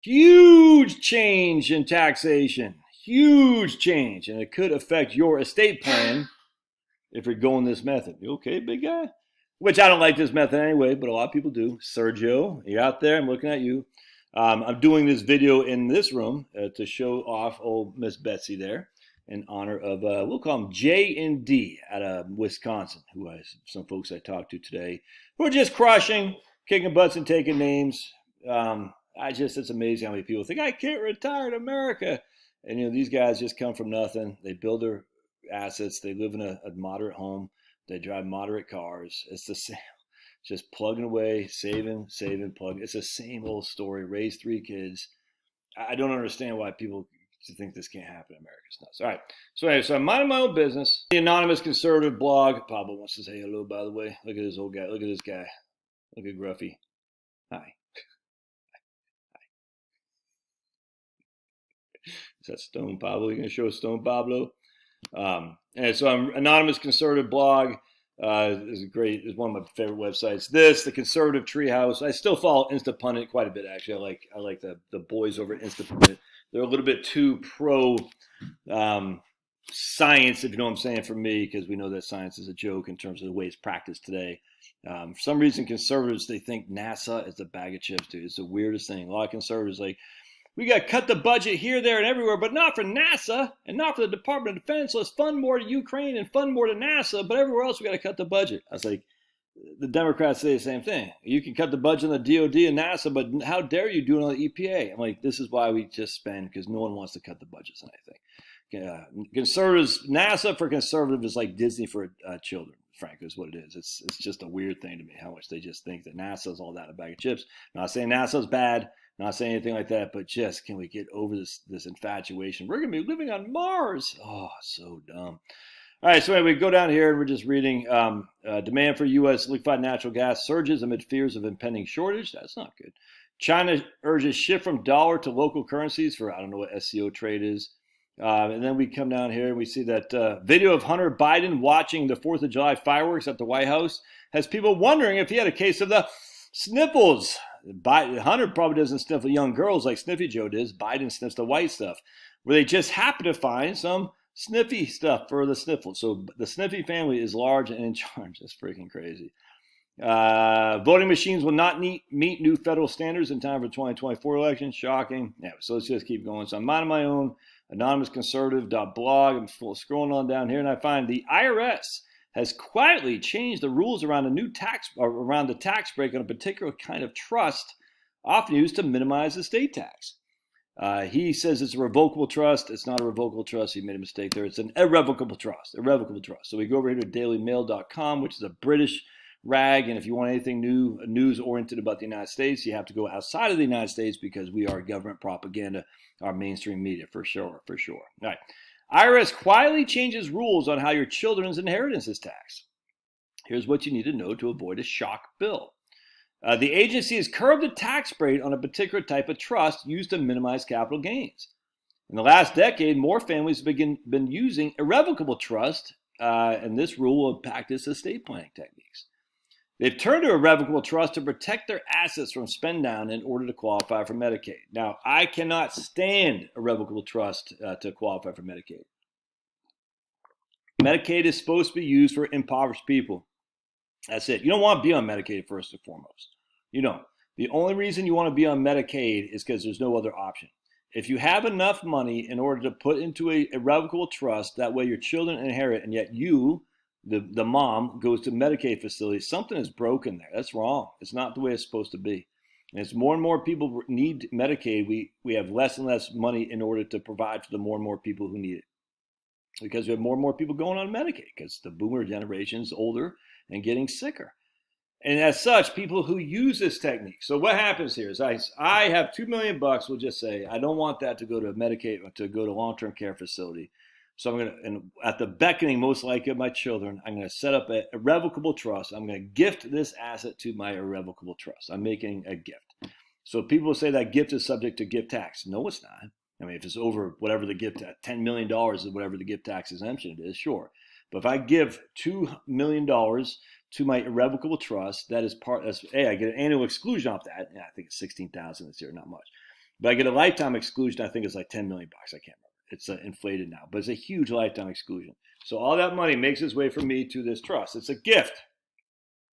Huge change in taxation. Huge change. And it could affect your estate plan if you're going this method. You okay, big guy? Which I don't like this method anyway, but a lot of people do. Sergio, you're out there. I'm looking at you. I'm doing this video in this room to show off old Miss Betsy there in honor of, we'll call him J and D out of Wisconsin, who some folks I talked to today who are just crushing, kicking butts and taking names. It's amazing how many people think I can't retire in America. And, these guys just come from nothing. They build their assets. They live in a moderate home. They drive moderate cars. It's the same. Just plugging away, saving, plugging. It's the same old story. Raise 3 kids. I don't understand why people think this can't happen in America. It's nuts. All right. So anyway, so I'm minding my own business. The anonymous conservative blog. Pablo wants to say hello, by the way. Look at this old guy. Look at this guy. Look at Gruffy. Hi. Is that Stone Pablo? You gonna show Stone Pablo? And so I'm anonymous conservative blog. Is great. It's one of my favorite websites. The Conservative Treehouse. I still follow Instapundit quite a bit. Actually, I like the boys over at Instapundit. They're a little bit too pro science, if you know what I'm saying, for me, because we know that science is a joke in terms of the way it's practiced today. For some reason, conservatives, they think NASA is a bag of chips, dude. It's the weirdest thing. A lot of conservatives we got to cut the budget here, there, and everywhere, but not for NASA and not for the Department of Defense. Let's fund more to Ukraine and fund more to NASA, but everywhere else we got to cut the budget. I was like, the Democrats say the same thing. You can cut the budget on the DOD and NASA, but how dare you do it on the EPA? I'm like, this is why we just spend, because no one wants to cut the budgets on anything. Conservatives, NASA for conservative is like Disney for children, frankly, is what it is. It's just a weird thing to me how much they just think that NASA is all that in a bag of chips. I'm not saying NASA's bad. Not saying anything like that, but just can we get over this infatuation? We're going to be living on Mars. Oh, so dumb. All right, so anyway, we go down here and we're just reading demand for U.S. liquefied natural gas surges amid fears of impending shortage. That's not good. China urges shift from dollar to local currencies for, I don't know what SCO trade is. And then we come down here and we see that video of Hunter Biden watching the 4th of July fireworks at the White House has people wondering if he had a case of the sniffles. Hunter probably doesn't sniff young girls like Sniffy Joe does. Biden sniffs the white stuff, where they just happen to find some sniffy stuff for the sniffles. So the Sniffy family is large and in charge. That's freaking crazy. Voting machines will not meet new federal standards in time for the 2024 election. Shocking. Yeah, so let's just keep going. So I'm minding my own anonymousconservative.blog. I'm scrolling on down here, and I find the IRS has quietly changed the rules around the tax break on a particular kind of trust, often used to minimize the state tax. He says it's a revocable trust. It's not a revocable trust. He made a mistake there. It's an irrevocable trust. Irrevocable trust. So we go over here to dailymail.com, which is a British rag. And if you want anything new, news-oriented about the United States, you have to go outside of the United States because we are government propaganda, our mainstream media, for sure. All right. IRS quietly changes rules on how your children's inheritance is taxed. Here's what you need to know to avoid a shock bill. The agency has curbed the tax rate on a particular type of trust used to minimize capital gains. In the last decade, more families have been using irrevocable trust, and this rule will impact its estate planning techniques. They've turned to irrevocable trust to protect their assets from spend down in order to qualify for Medicaid. Now, I cannot stand irrevocable trust to qualify for Medicaid. Medicaid is supposed to be used for impoverished people. That's it. You don't want to be on Medicaid first and foremost. You don't. The only reason you want to be on Medicaid is because there's no other option. If you have enough money in order to put into an irrevocable trust, that way your children inherit, and yet you, the mom, goes to Medicaid facilities, something is broken there. That's wrong. It's not the way it's supposed to be. And as more and more people need Medicaid, we have less and less money in order to provide for the more and more people who need it. Because we have more and more people going on Medicaid because the boomer generation is older and getting sicker. And as such, people who use this technique. So what happens here is I have $2 million, we'll just say. I don't want that to go to Medicaid or to go to long-term care facility. So I'm going to, and at the beckoning most likely of my children, I'm going to set up an irrevocable trust. I'm going to gift this asset to my irrevocable trust. I'm making a gift. So people will say that gift is subject to gift tax. No, it's not. I mean, if it's over whatever the gift, $10 million is whatever the gift tax exemption is, sure. But if I give $2 million to my irrevocable trust, that is part, I get an annual exclusion off that. Yeah, I think it's $16,000 this year, not much. But I get a lifetime exclusion. I think it's like 10 million bucks. I can't remember. It's inflated now, but it's a huge lifetime exclusion. So all that money makes its way from me to this trust. It's a gift.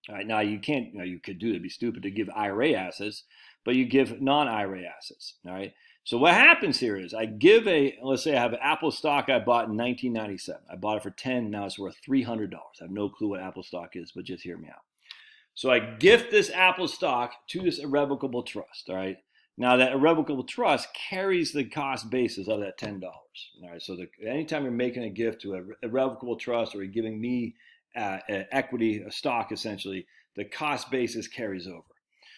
All right, now you can't, you could do it. It'd be stupid to give IRA assets, but you give non-IRA assets. All right. So what happens here is I give let's say I have an Apple stock I bought in 1997. I bought it for 10. Now it's worth $300. I have no clue what Apple stock is, but just hear me out. So I gift this Apple stock to this irrevocable trust. All right. Now that irrevocable trust carries the cost basis of that $10. All right. So anytime you're making a gift to an irrevocable trust, or you're giving me equity, a stock essentially, the cost basis carries over.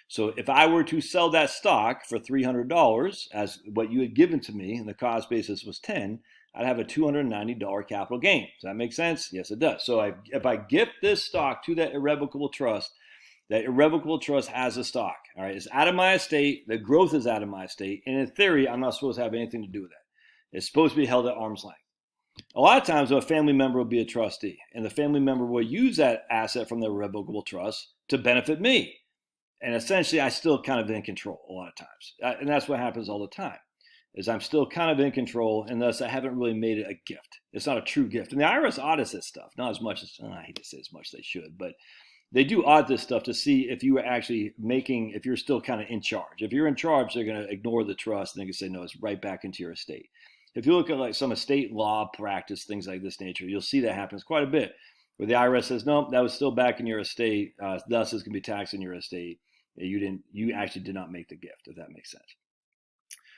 So if I were to sell that stock for $300 as what you had given to me, and the cost basis was 10, I'd have a $290 capital gain. Does that make sense? Yes, it does. So if I gift this stock to that irrevocable trust has a stock. All right, it's out of my estate. The growth is out of my estate, and in theory, I'm not supposed to have anything to do with that. It's supposed to be held at arm's length. A lot of times, a family member will be a trustee, and the family member will use that asset from the irrevocable trust to benefit me. And essentially, I still kind of in control a lot of times. And that's what happens all the time, is I'm still kind of in control, and thus I haven't really made it a gift. It's not a true gift. And the IRS audits this stuff, not as much as, I hate to say as much as they should, but they do audit this stuff to see if you are actually if you're still kind of in charge. If you're in charge, they're going to ignore the trust, and they can say, no, it's right back into your estate. If you look at like some estate law practice, things like this nature, you'll see that happens quite a bit, where the IRS says, no, that was still back in your estate, thus it's going to be taxed in your estate. You actually did not make the gift, if that makes sense.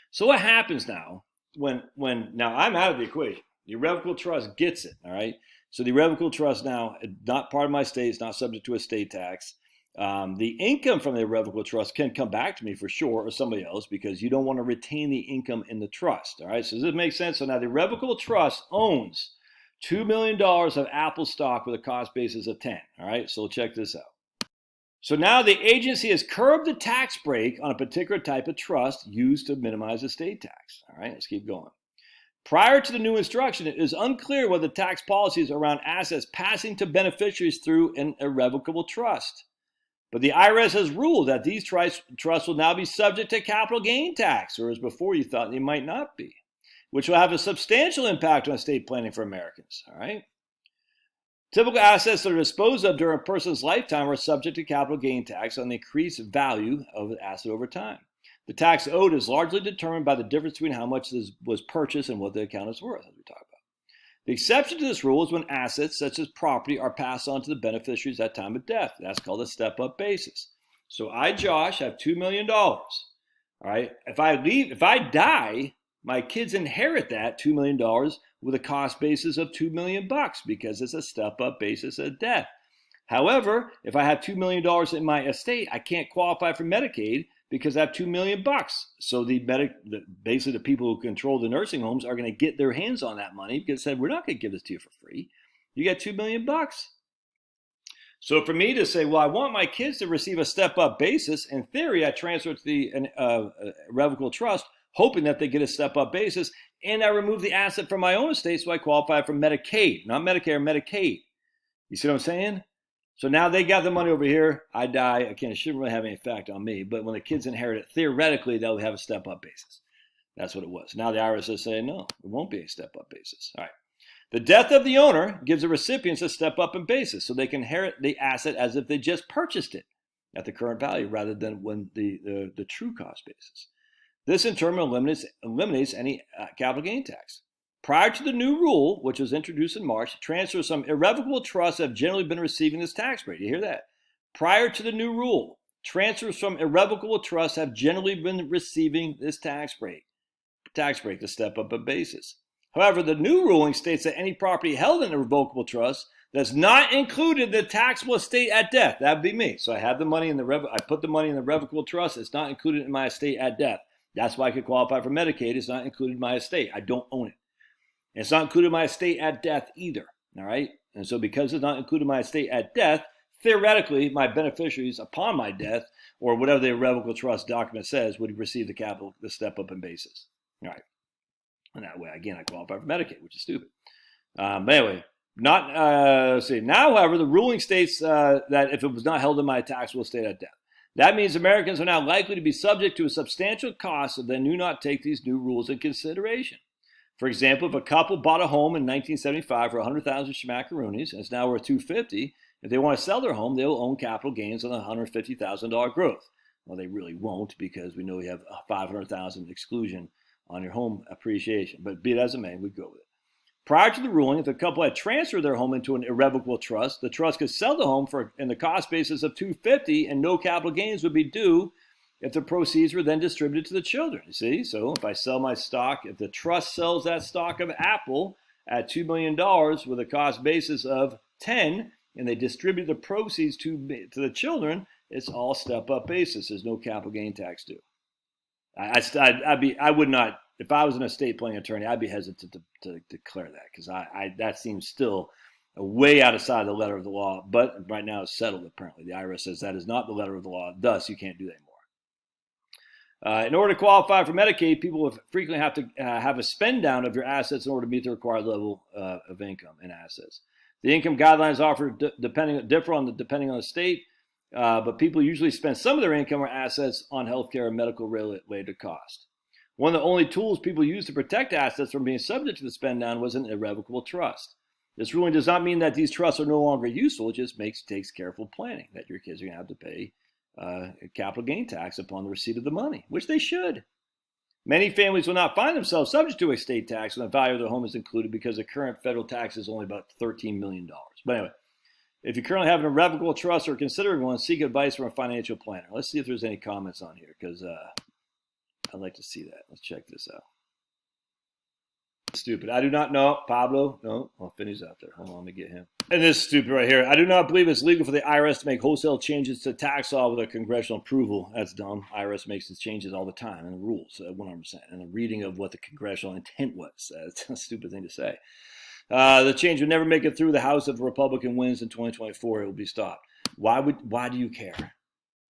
So what happens now when now I'm out of the equation? The irrevocable trust gets it, all right? So the irrevocable trust now, not part of my estate, it's not subject to estate tax. The income from the irrevocable trust can come back to me for sure, or somebody else, because you don't want to retain the income in the trust, all right? So does this make sense? So now the irrevocable trust owns $2 million of Apple stock with a cost basis of 10, all right? So check this out. So now the agency has curbed the tax break on a particular type of trust used to minimize estate tax. All right, let's keep going. Prior to the new instruction, it is unclear whether the tax policies around assets passing to beneficiaries through an irrevocable trust. But the IRS has ruled that these trusts will now be subject to capital gain tax, whereas before you thought they might not be, which will have a substantial impact on estate planning for Americans. All right. Typical assets that are disposed of during a person's lifetime are subject to capital gain tax on the increased value of the asset over time. The tax owed is largely determined by the difference between how much was purchased and what the account is worth, as we talked about. The exception to this rule is when assets, such as property, are passed on to the beneficiaries at time of death. That's called a step-up basis. So I, Josh, have $2 million. All right. If I die, my kids inherit that $2 million with a cost basis of $2 million because it's a step-up basis at death. However, if I have $2 million in my estate, I can't qualify for Medicaid because I have $2 million. So basically the people who control the nursing homes are going to get their hands on that money because they said, we're not going to give this to you for free. You got $2 million. So for me to say, well, I want my kids to receive a step-up basis, in theory, I transfer it to the irrevocable trust, hoping that they get a step-up basis, and I remove the asset from my own estate so I qualify for Medicaid, not Medicare, Medicaid. You see what I'm saying? So now they got the money over here. I die. Again, it shouldn't really have any effect on me, but when the kids inherit it, theoretically, they'll have a step-up basis. That's what it was. Now the IRS is saying, no, it won't be a step-up basis. All right. The death of the owner gives the recipients a step-up in basis, so they can inherit the asset as if they just purchased it at the current value rather than when the true cost basis. This in turn eliminates any capital gain tax. Prior to the new rule, which was introduced in March, transfers from irrevocable trusts have generally been receiving this tax break. You hear that? Prior to the new rule, transfers from irrevocable trusts have generally been receiving this tax break to step up a basis. However, the new ruling states that any property held in a revocable trust that's not included in the taxable estate at death. That would be me. So I have the money I put the money in the revocable trust. It's not included in my estate at death. That's why I could qualify for Medicaid. It's not included in my estate. I don't own it. And it's not included in my estate at death either. All right. And so because it's not included in my estate at death, theoretically, my beneficiaries upon my death, or whatever the irrevocable trust document says, would receive the step up in basis. All right. And that way, again, I qualify for Medicaid, which is stupid. But anyway, let's see. Now, however, the ruling states that if it was not held in my taxable estate at death. That means Americans are now likely to be subject to a substantial cost if they do not take these new rules in consideration. For example, if a couple bought a home in 1975 for 100,000 schmackaroonies and it's now worth 250, if they want to sell their home, they'll own capital gains on the $150,000 growth. Well, they really won't, because we know we have a $500,000 exclusion on your home appreciation. But be it as it may, we go with it. Prior to the ruling, if the couple had transferred their home into an irrevocable trust, the trust could sell the home for in the cost basis of $250, and no capital gains would be due if the proceeds were then distributed to the children. You see, so if I sell my stock, if the trust sells that stock of Apple at $2 million with a cost basis of 10, and they distribute the proceeds to the children, it's all step-up basis. There's no capital gain tax due. I would not, if I was an estate planning attorney, I'd be hesitant to declare that, because that seems still way outside the letter of the law. But right now it's settled, apparently. The IRS says that is not the letter of the law. Thus, you can't do that anymore. In order to qualify for Medicaid, people will frequently have to have a spend down of your assets in order to meet the required level of income and assets. The income guidelines offered differ depending on the state, but people usually spend some of their income or assets on healthcare and medical related costs. One of the only tools people use to protect assets from being subject to the spend down was an irrevocable trust. This ruling does not mean that these trusts are no longer useful. It just takes careful planning that your kids are going to have to pay capital gain tax upon the receipt of the money, which they should. Many families will not find themselves subject to estate tax when the value of their home is included, because the current federal tax is only about $13 million. But anyway, if you currently have an irrevocable trust or considering one, seek advice from a financial planner. Let's see if there's any comments on here, because I'd like to see that. Let's check this out. Stupid. I do not know. Pablo? No. Well, Finney's out there. Hold on, let me get him. And this is stupid right here. I do not believe it's legal for the IRS to make wholesale changes to tax law without congressional approval. That's dumb. IRS makes its changes all the time in the rules, 100%. And the reading of what the congressional intent was. That's a stupid thing to say. The change would never make it through the House if a Republican wins in 2024. It will be stopped. Why do you care?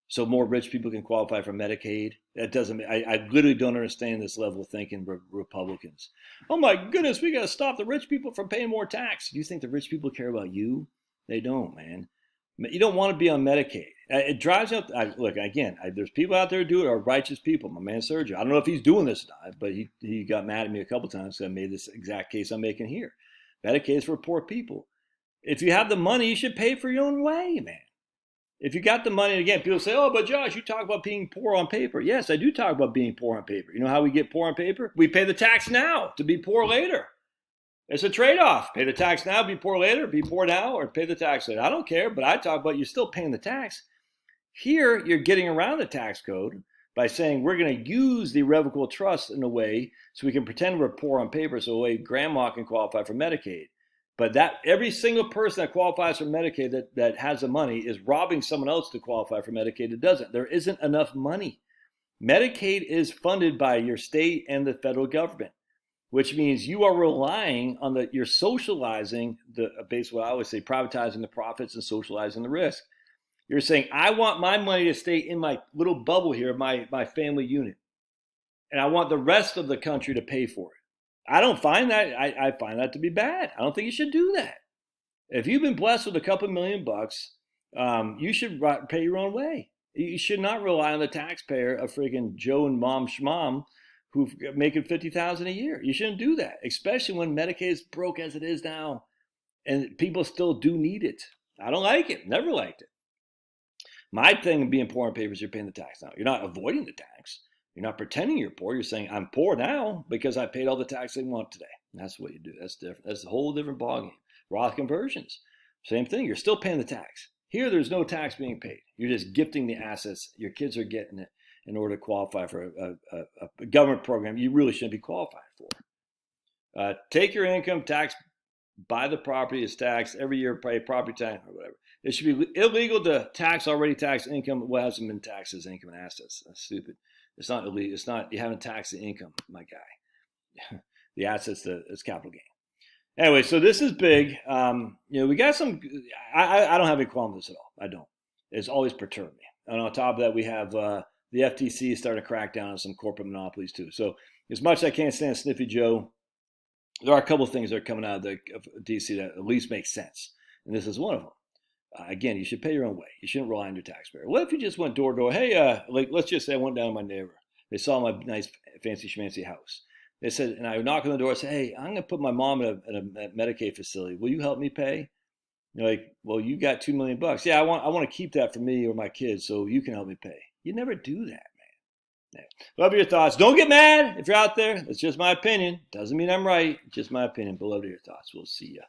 So more rich people can qualify for Medicaid? That doesn't. I literally don't understand this level of thinking. Republicans. Oh my goodness, we got to stop the rich people from paying more tax. Do you think the rich people care about you? They don't, man. You don't want to be on Medicaid. It drives up. Look, again, there's people out there who do it, are righteous people. My man Sergio. I don't know if he's doing this or not, but he got mad at me a couple times because I made this exact case I'm making here. Medicaid is for poor people. If you have the money, you should pay for your own way, man. If you got the money, and again, people say, oh, but Josh, you talk about being poor on paper. Yes, I do talk about being poor on paper. You know how we get poor on paper? We pay the tax now to be poor later. It's a trade-off. Pay the tax now, be poor later, be poor now, or pay the tax later. I don't care, but I talk about you're still paying the tax. Here, you're getting around the tax code by saying we're going to use the irrevocable trust in a way so we can pretend we're poor on paper, so a way grandma can qualify for Medicaid. But that every single person that qualifies for Medicaid that has the money is robbing someone else to qualify for Medicaid that doesn't. There isn't enough money. Medicaid is funded by your state and the federal government, which means you are relying on you're socializing basically what I always say, privatizing the profits and socializing the risk. You're saying, I want my money to stay in my little bubble here, my family unit. And I want the rest of the country to pay for it. I don't find that, I find that to be bad. I don't think you should do that. If you've been blessed with a couple $1 million, you should pay your own way. You should not rely on the taxpayer of freaking Joe and Mom Schmom who's making $50,000 a year. You shouldn't do that, especially when Medicaid is broke as it is now, and people still do need it. I don't like it. Never liked it. My thing of being poor on paper is you're paying the tax now. You're not avoiding the tax. You're not pretending you're poor. You're saying, I'm poor now because I paid all the tax they want today. And that's what you do. That's different. That's a whole different ballgame. Roth conversions, same thing. You're still paying the tax. Here, there's no tax being paid. You're just gifting the assets. Your kids are getting it in order to qualify for a government program you really shouldn't be qualified for. Take your income, tax, buy the property is taxed every year, pay property tax or whatever. It should be illegal to tax already taxed income. What hasn't been taxed as income and assets? That's stupid. It's not illegal. It's not. You haven't taxed the income, my guy. The assets, it's capital gain. Anyway, so this is big. We got some. I don't have any problem with this at all. I don't. It's always perturbed me. And on top of that, we have the FTC starting to crack down on some corporate monopolies too. So as much as I can't stand Sniffy Joe, there are a couple of things that are coming out of DC that at least make sense, and this is one of them. Again, you should pay your own way. You shouldn't rely on your taxpayer. What if you just went door to door? Hey, like let's just say I went down to my neighbor. They saw my nice fancy schmancy house. They said, and I would knock on the door and say, hey, I'm going to put my mom in a Medicaid facility. Will you help me pay? You're like, well, you got $2 million. Yeah, I want to keep that for me or my kids, so you can help me pay. You never do that, man. Yeah. Love your thoughts. Don't get mad if you're out there. That's just my opinion. Doesn't mean I'm right. Just my opinion. But love your thoughts. We'll see ya.